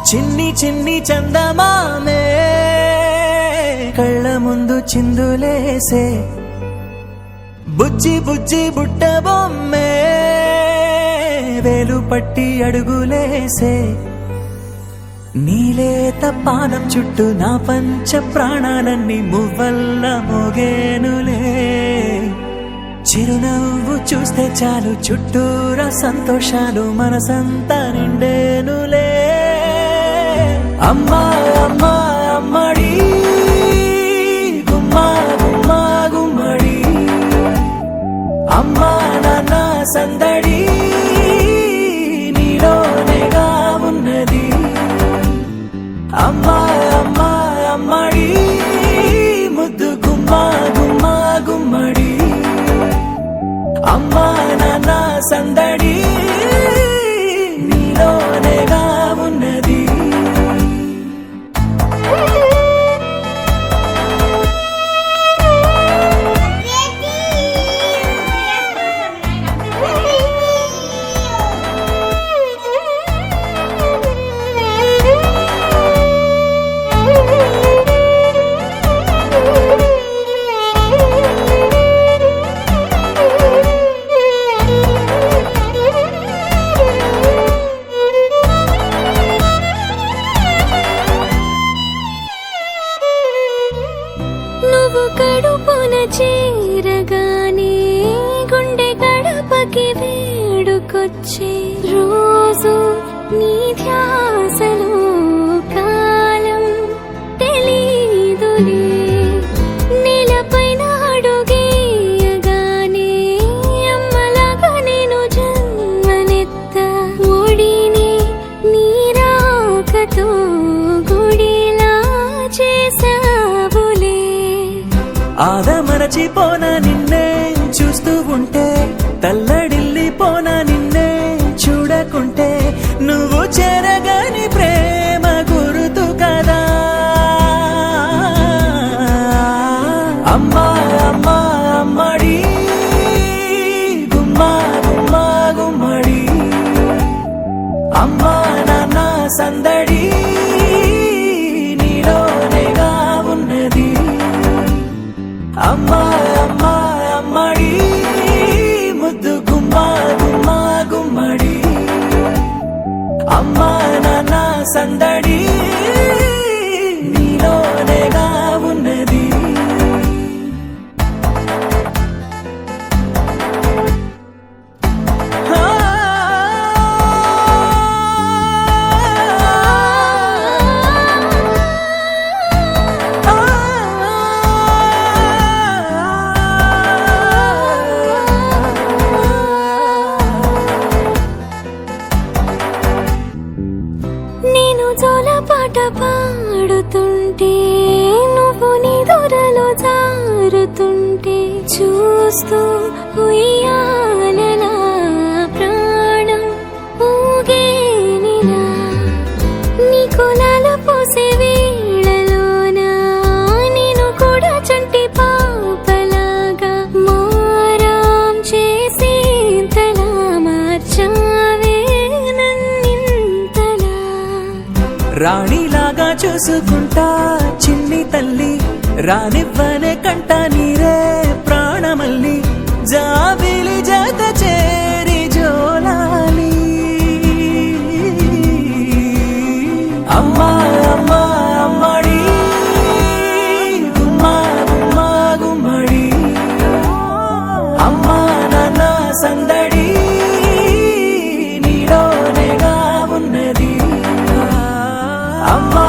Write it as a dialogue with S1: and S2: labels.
S1: చిన్ని చిన్ని చందమామే కళ్ళ ముందు చిందులేసే బుజ్జి బుజ్జి బుట్ట బొమ్మే వేలు పట్టి అడుగులేసే నీలేత పానం చుట్టూ నా పంచ ప్రాణాలన్నీ మువ్వల్ల మోగేనులే చిరునవ్వు చూస్తే చాలు చుట్టూరా సంతోషాలు మనసంతా నిండేనులే అమ్మా అమ్మా అమ్మడి గుమ్మా గుమ్మా గుమ్మడి అమ్మా నాన్న సందడి నీలోనేగా ఉన్నది అమ్మా అమ్మా అమ్మడి ముద్దు గుమ్మా గుమ్మా గుమ్మడి అమ్మా నాన్న సందడి నీలోనేగా ఉన్నది
S2: కడుపున చేరగానే గుండె గడపకి వేడుకొచ్చే రోజు నీ ధ్యాసలో కాలం తెలీదులే నేలపైన అడుగేయగానే అమ్మలాగా నేను జన్మనెత్త ఒడిని నీరాకతో గుడిలా చేసావులే
S1: ఆదమరచిపోనా నిన్నే చూస్తూ ఉంటే తల్లడిల్లిపోనా నిన్నే చూడకుంటే నువ్వు చెరగని ప్రేమ గుర్తు కదా అమ్మా అమ్మా అమ్మడి గుమ్మా గుమ్మా గుమ్మడి అమ్మా నాన్న సందడి నీలోనేగా ఉన్నది అమ్మా అమ్మా అమ్మడి ముద్దు గుమ్మా గుమ్మా గుమ్మడి అమ్మా నాన్న సందడి నీలోనేగా ఉన్నది
S2: పాట పాడుతుంటే నువ్వు నీ దూరలో జారుతుంటే చూస్తూ ఉయ్యాలలా ప్రాణం ఊగేనిలా నీ కులాల పోసే వేళలోన నేను కూడా చంటి పాపలాగా మారాం చేసి తలా మార్చావే
S1: రాణిలాగా చూసుకుంటా చిన్ని తల్లి రానివ్వనే కంట నీరే ప్రాణమల్లి జాబిలి జత చేరి జోలాలి అమ్మా అమ్మా అమ్మడి గుమ్మా గుమ్మా గుమ్మడి అమ్మా నాన్న సందడి నీలోనేగా ఉన్నది అమ్మా